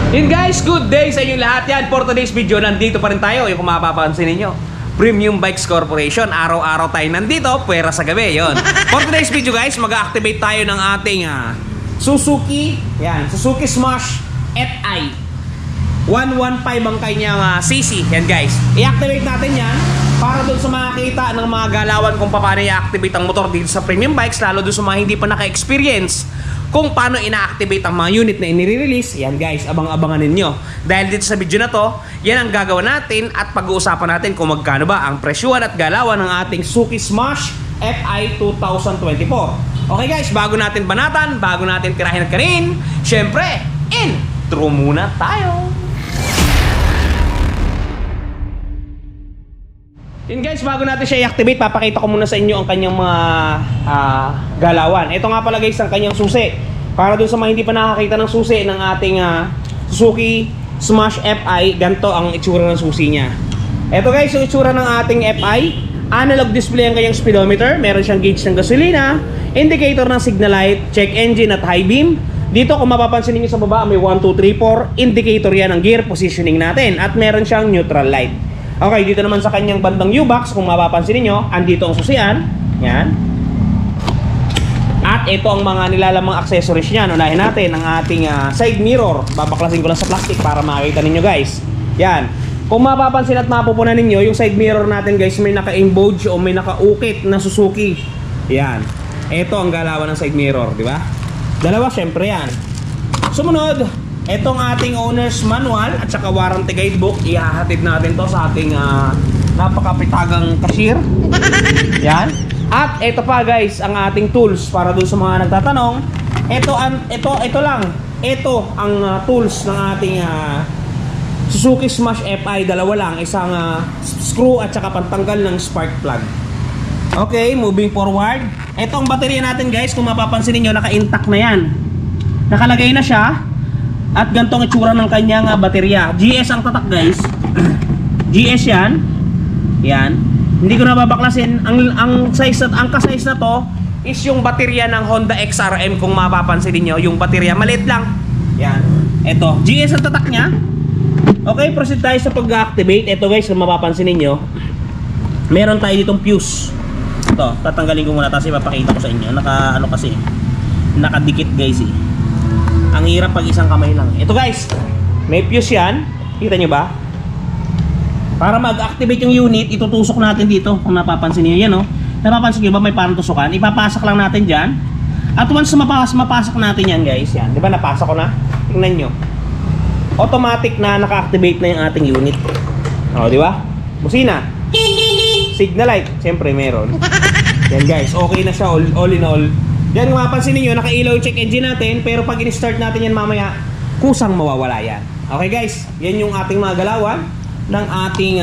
Yun guys, good day sa inyong lahat yan. For today's video, nandito pa rin tayo. Yung kung mapapansin ninyo, Premium Bikes Corporation. Araw-araw tayo nandito, pwera sa gabi. Yun. For today's video guys, mag-activate tayo ng ating Suzuki. Yan, Suzuki Smash FI 115 ang kanyang CC. Yan guys, i-activate natin yan para doon sa makakita ng mga galawan kung paano i-activate ang motor dito sa Premium Bikes. Lalo doon sa mga hindi pa naka-experience kung paano ina-activate ang mga unit na inire-release. Yan guys, abang-abangan ninyo. Dahil dito sa video na to, yan ang gagawin natin at pag-uusapan natin kung magkano ba ang presyuhan at galawan ng ating Suzuki Smash FI 2024. Okay guys, bago natin banatan, bago natin tirahin at kanin, syempre, intro muna tayo. Yun guys, bago natin siya i-activate, papakita ko muna sa inyo ang kanyang mga galawan. Ito nga pala guys ang kanyang susi. Para dun sa mga hindi pa nakakita ng susi ng ating Suzuki Smash FI, ganito ang itsura ng susi niya. Ito guys, yung itsura ng ating FI. Analog display ang kanyang speedometer. Meron siyang gauge ng gasolina, indicator ng signal light, check engine at high beam. Dito kung mapapansin niyo sa baba, may 1, 2, 3, 4. Indicator yan ng gear positioning natin. At meron siyang neutral light. Okay, dito naman sa kanyang bandang U-box, kung mapapansin niyo, andito ang susian. Yan. At ito ang mga nilalamang accessories niya. Unahin natin ang ating side mirror. Babaklasin ko lang sa plastic para makita ninyo guys. Yan. Kung mapapansin at mapupunan ninyo, yung side mirror natin guys, may naka-embouge o may naka-ukit na Suzuki. Yan. Ito ang galawan ng side mirror, di ba? Dalawa, syempre yan. Sumunod, itong ating owner's manual at saka warranty guidebook, ihahatid natin to sa ating napakapitagang cashier. Yan. At ito pa guys, ang ating tools para dun sa mga nagtatanong. Ito lang. Ito ang tools ng ating Suzuki Smash FI. Dalawa lang, isang screw at saka pantanggal ng spark plug. Okay, moving forward. Ito ang baterya natin guys, kung mapapansin niyo, naka-intact na yan. Nakalagay na siya. At ganitong itsura ng kanyang baterya. GS ang tatak guys. GS yan. Yan. Hindi ko na babaklasin. Ang size at ang ka-size na to is yung baterya ng Honda XRM. Kung mapapansin niyo, yung baterya maliit lang. Yan. Ito, GS ang tatak niya. Okay, proceed tayo sa pag-activate. Ito guys, kung mapapansin niyo, meron tayo ditong fuse. Ito, tatanggalin ko muna tapos ipapakita ko sa inyo. Naka ano kasi, nakadikit guys eh. Ang hirap pag isang kamay lang. Ito guys, may fuse yan. Kita nyo ba? Para mag-activate yung unit, itutusok natin dito. Kung napapansin niyo yan, oh. Napapansin nyo ba may parang tusukan? Ipapasok lang natin dyan. At once mapasok natin yan guys, yan. Di ba napasok ko na? Tingnan nyo. Automatic na naka-activate na yung ating unit. O, di ba? Busina. Signal light. Siyempre meron. Yan guys, okay na siya all in all. Yan, kung mapansin ninyo, nakailaw yung check engine natin. Pero pag in-start natin yan mamaya, kusang mawawala yan. Okay guys, yan yung ating mga galawan ng ating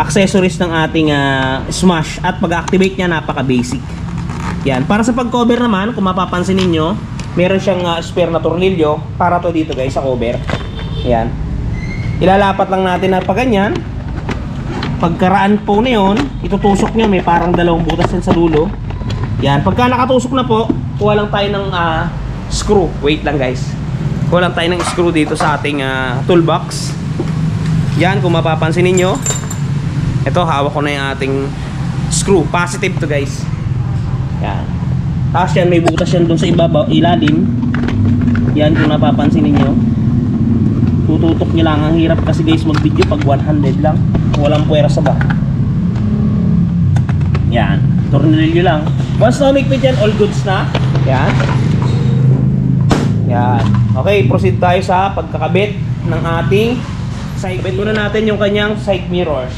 accessories ng ating Smash. At pag-activate niya, napaka-basic. Yan, para sa pag-cover naman, kung mapapansin ninyo, meron siyang spare na tornilyo para to dito guys, sa cover. Yan. Ilalapat lang natin na pa ganyan. Pagkaraan po na yun, itutusok nyo, may parang dalawang butas yan sa dulo. Yan, pagka nakatusok na po, kuha lang tayo ng screw. Wait lang guys. Kuha lang tayo ng screw dito sa ating toolbox. Yan, kung mapapansin ninyo, ito, hawak ko na yung ating screw. Positive to guys. Yan. Tapos yan, may butas yan dun sa ibabaw, ilalim. Yan, kung napapansin ninyo. Tututok nyo lang. Ang hirap kasi guys mag-video pag 100 lang. Walang puwersa ba. Yan. Tornilyo lang. Once na umikpit yan, all goods na. Yan. Yan. Okay, proceed tayo sa pagkakabit ng ating side. Kabit muna natin yung kanyang side mirrors.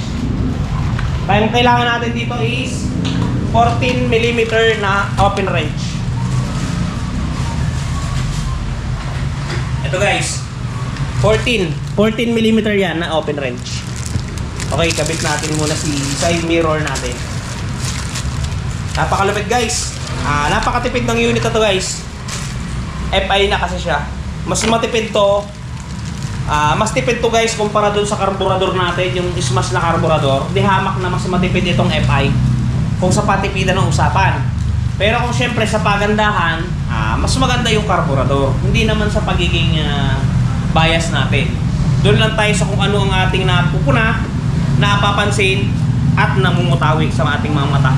Ang kailangan natin dito is 14mm na open wrench. Ito guys, 14mm yan na open wrench. Okay, kabit natin muna si side mirror natin. Napakalupit guys. Napakatipid ng unit na to guys. FI na kasi siya. Mas matipid to. Mas tipid to guys kumpara dun sa karburador natin, yung Smash na karburador. Di hamak na mas matipid itong FI kung sa patipidan ng usapan. Pero kung syempre sa pagandahan, mas maganda yung karburador. Hindi naman sa pagiging bias natin. Doon lang tayo sa kung ano ang ating napupuna, napapansin, at namumutawi sa ating mga mata.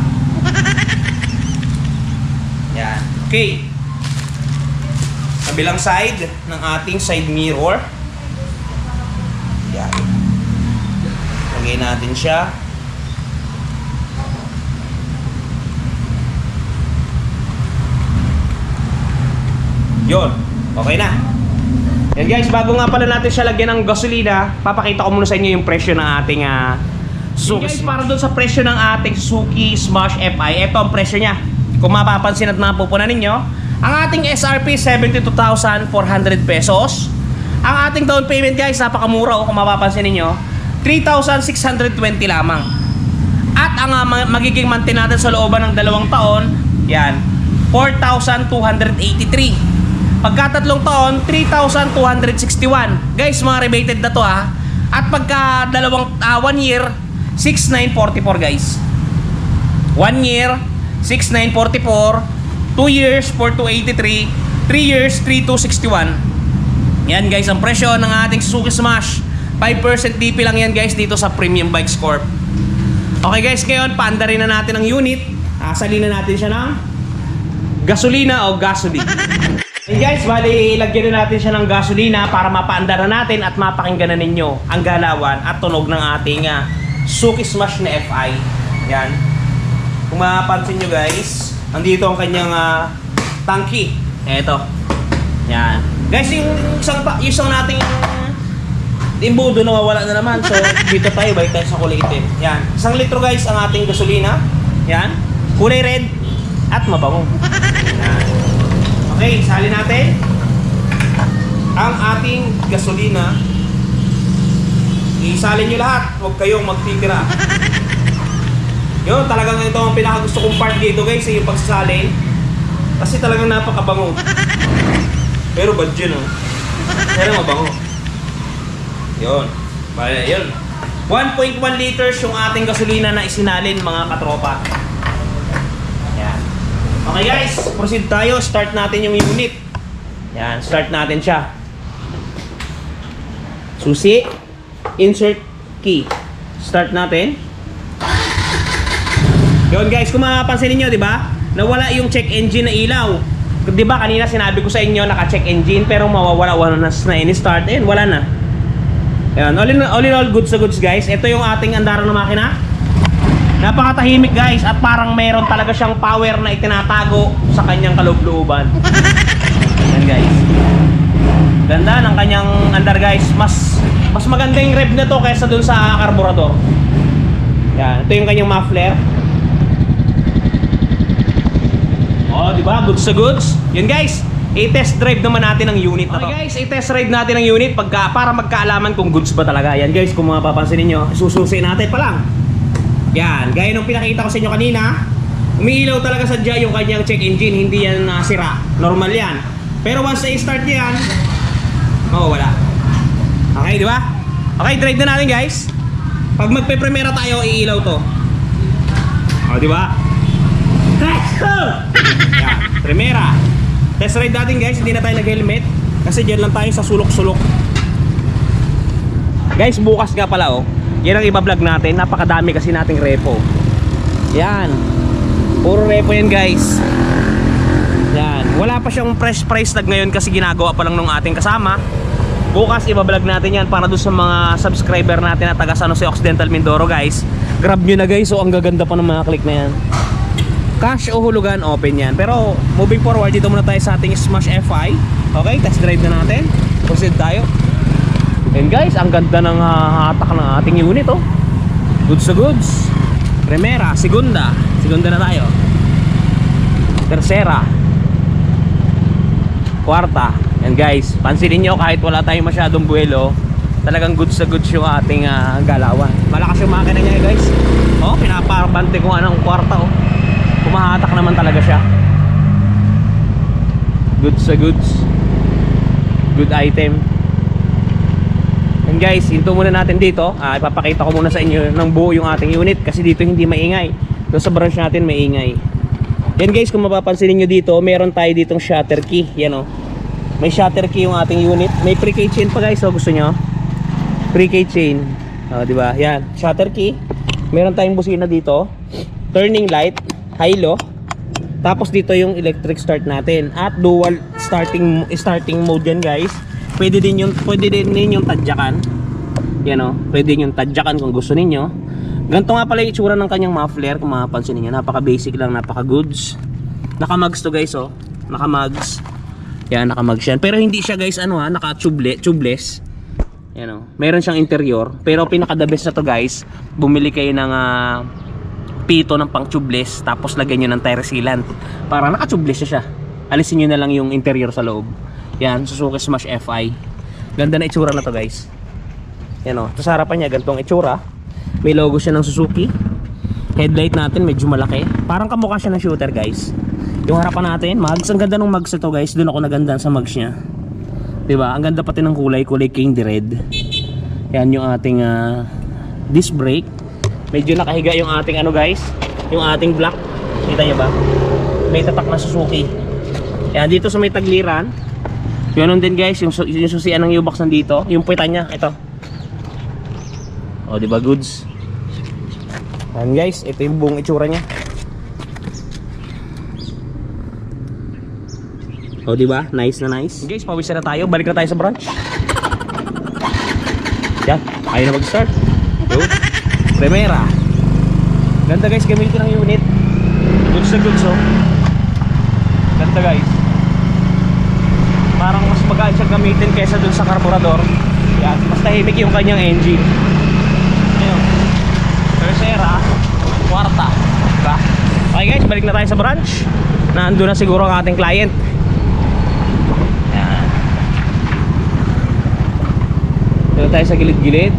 Yan. Okay. Kabilang side ng ating side mirror. Yan. Lagay natin siya. Yun. Okay na. Yan guys, bago nga pala natin siya lagyan ng gasolina, papakita ko muna sa inyo yung presyo ng ating Suzuki Smash. Para doon sa presyo ng ating Suzuki Smash FI, ito ang presyo niya. Kung mapapansin at mapupunan ninyo, ang ating SRP 72,400 pesos. Ang ating down payment guys, napakamura kung mapapansin ninyo, 3,620 lamang. At ang magiging monthly natin sa looban ng 2 taon, yan, 4,283. Pagka 3 taon, 3,261. Guys, mga rebated na to ha. At pagka 1 year, 6,944 guys. 1 year, 6,944. 2 years, 4,283. 3 years, 3,261. Yan guys, ang presyo ng ating Suzuki Smash. 5% DP lang yan guys dito sa Premium Bikes Corp. Okay guys, ngayon paandarin na natin ang unit. Salina natin siya ng gasolina o gasoline. Hey guys, bali lagyan na natin siya ng gasolina para mapaandar na natin at mapakinggan na ninyo ang galawan at tunog ng ating Suzuki Smash na FI. Yan. Kung mapapansin nyo guys, andito ang kanyang tangki. Eto. Yan. Guys, yung isang nating imbudo nawawala na naman. So, dito tayo, balik tayo sa kulay itim. Yan. 1 litro guys ang ating gasolina. Yan. Kulay red at mabango. Yan. Okay, salin natin ang ating gasolina. Isalin nyo lahat, huwag kayong magtitira. Yun, talagang ito ang pinakagusto kong part dito guys, yung pagsasalin. Kasi talagang napakabango. Pero bad yun pero mabango. Yun, yun. 1.1 liters yung ating gasolina na isinalin mga katropa. Okay guys, proceed tayo. Start natin yung unit. Yan, start natin siya. Susi, insert key. Start natin. Yun guys, kung mapapansin niyo, 'di ba? Nawala yung check engine na ilaw. 'Di ba kanina sinabi ko sa inyo naka-check engine pero mawawala once na ini-start. Wala na. Yan, all in all goods sa goods guys. Ito yung ating andarang na makina. Napakatahimik guys at parang meron talaga siyang power na itinatago sa kanyang kaloob-looban. Yan guys. Ganda ng kanyang andar guys. Mas maganda yung rev na to kaysa dun sa carburetor. Yan, ito yung kanyang muffler. Oh, di ba? Goods sa goods. Yan guys. I-test drive naman natin ang unit na to. Okay guys, i-test drive natin ang unit para magkaalaman kung goods ba talaga. Yan guys, kung mapapansin niyo, sususi natin pa lang. Yan, gaya nung pinakita ko sa inyo kanina, umiilaw talaga sadya yung kanyang check engine, hindi yan sira. Normal yan. Pero once i-start yan, mawawala. Okay, di ba? Okay, drive na natin guys. Pag magpe-primera tayo, iilaw to. O, di ba? Let's go! Yan, primera. Test ride natin guys, hindi na tayo nag-helmet kasi dyan lang tayo sa sulok-sulok. Guys, bukas nga pala yan ang iba-vlog natin. Napakadami kasi nating repo. Yan. Puro repo yan guys. Yan. Wala pa siyang fresh price tag ngayon kasi ginagawa pa lang nung ating kasama. Bukas iba-vlog natin yan para doon sa mga subscriber natin na taga San Jose Occidental Mindoro guys. Grab nyo na guys. So ang gaganda pa ng mga click na yan. Cash o hulugan, open yan. Pero moving forward, dito muna tayo sa ating Smash FI. Okay, test drive na natin. Proceed tayo. And guys, ang ganda ng hatak ng ating unit Goods sa goods. Primera, segunda na tayo. Tercera, kwarta. And guys, pansinin nyo kahit wala tayong masyadong buwelo, talagang goods sa goods yung ating galawan. Malakas yung makina niya guys. Pinaparbante ko anong kwarta Kumahatak naman talaga siya. Goods sa goods. Good item. And guys, hinto muna natin dito. Ipapakita ko muna sa inyo ng buo yung ating unit kasi dito hindi maingay. Doon sa branch natin maingay. Yan guys, kung mapapansin niyo dito, meron tayo ditong shutter key. Yan May shutter key yung ating unit. May pre-keychain pa guys, gusto nyo? Pre-keychain. Di ba? Yan, shutter key. Meron tayong busina dito. Turning light, high-low. Tapos dito yung electric start natin. At dual starting mode yan guys. Pwede din yung tadyakan. Yan pwede yung tadyakan kung gusto niyo. Ganito nga pala yung itsura ng kanyang muffler kung mapapansin niyo. Napaka basic lang, napaka goods. Naka-mugs to guys Naka-mugs. Yan, naka-mugs yan. Pero hindi siya guys naka-tubeless. Yan meron siyang interior. Pero pinaka-the best na to guys, bumili kayo ng pito ng pang tubeless. Tapos lagyan nyo ng tire sealant. Para naka-tubeless siya. Alisin nyo na lang yung interior sa loob. Yan, Suzuki Smash FI. Ganda na itsura na to guys. Yan sa harapan niya, gantong itsura. May logo siya ng Suzuki. Headlight natin medyo malaki. Parang kamukha siya ng shooter guys. Yung harapan natin, mugs. Ang ganda ng mugs ito guys. Doon ako naganda sa mugs niya. Diba? Ang ganda pati ng kulay candy red. Yan yung ating disc brake. Medyo nakahiga yung ating guys. Yung ating block. Kita nyo ba? May tatak na Suzuki. Yan dito sa may tagliran. Yun din guys, yung susian ng U-box nandito. Yung puweta niya, ito. Diba goods? Yan guys, ito yung buong itsura niya. Diba? Nice na nice. Guys, pawis na tayo. Balik na tayo sa branch. Yan, ayaw na mag-start. Primera. Ganda guys, gamitin ng unit. Goods na goods Ganda guys. Parang mas magaan siya gamitin kaysa dun sa carburetor. Yan, mas tahimik yung kanyang engine. Ayun. Tercera, kwarta. Diba? Okay guys, balik na tayo sa branch. Nandun na siguro ang ating client. Yan. Dito tayo sa gilid-gilid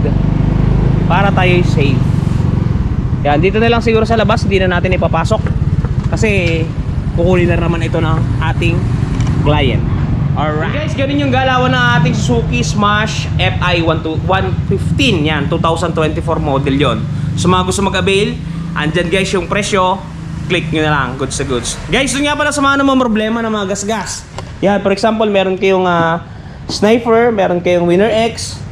para tayo safe. Yan, dito na lang siguro sa labas. Hindi na natin ipapasok kasi kukunin na naman ito ng ating client. Alright guys, ganun yung galawan ng ating Suzuki Smash FI 115. Yan, 2024 model yon. So mga gusto mag-avail, andyan guys yung presyo. Click nyo na lang, goods to goods. Guys, doon nga pala sa mga namang problema ng mga gas-gas. Yan, for example, meron kayong Sniper, meron kayong Winner X.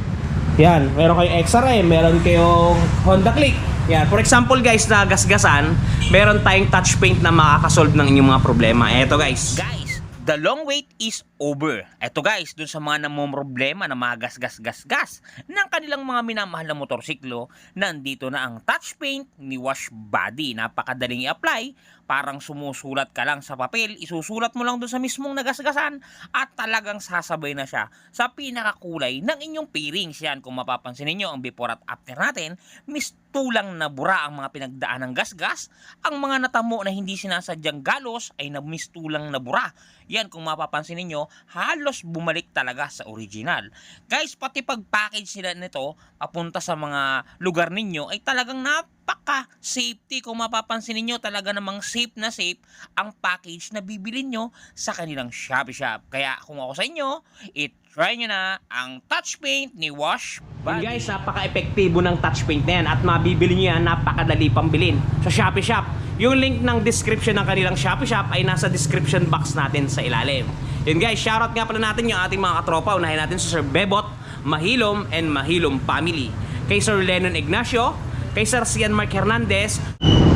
Yan, meron kayong XRM, meron kayong Honda Click. Yan, for example guys, na gas-gasan, meron tayong touch paint na makakasolve ng inyong mga problema. Eto guys. The long wait is over. Eto guys, dun sa mga namomroblema na mga gas ng kanilang mga minamahal na motorsiklo, nandito na ang touch paint ni Wash Body. Napakadaling i-apply. Parang sumusulat ka lang sa papel, isusulat mo lang dun sa mismong nagasgasan at talagang sasabay na siya sa pinakakulay ng inyong pairings. Yan, kung mapapansin niyo ang before at after natin, mistulang na bura ang mga pinagdaan ng gasgas. Ang mga natamo na hindi sinasadyang galos ay mistulang na bura. Yan, kung mapapansin niyo, halos bumalik talaga sa original. Guys, pati pag-package nila nito papunta sa mga lugar ninyo ay talagang napaka-safety. Kung mapapansin niyo, talaga namang safe na safe ang package na bibili nyo sa kanilang Shopee Shop. Kaya kung ako sa inyo, try nyo na ang touch paint ni Wash Body. Guys, napaka-epektibo ng touch paint na yan at mabibili nyo yan, napakadali pambilin sa Shopee Shop. Yung link ng description ng kanilang Shopee Shop ay nasa description box natin sa ilalim. Yun guys, shoutout nga pala natin yung ating mga katropa. Unahin natin sa Sir Bebot, Mahilom and Mahilom Family. Kay Sir Lennon Ignacio, kay Sir Cian Mark Hernandez,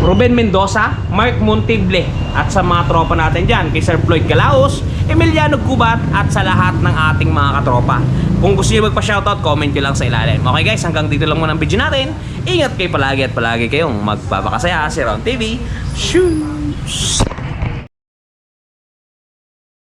Ruben Mendoza, Mark Montible, at sa mga tropa natin dyan, kay Sir Floyd Galaos, Emiliano Gubat, at sa lahat ng ating mga katropa. Kung gusto nyo magpa-shoutout, comment nyo lang sa ilalim. Okay guys, hanggang dito lang muna ang video natin. Ingat kayo palagi at palagi kayong magpapakasaya. Si Ron TV. Shoo!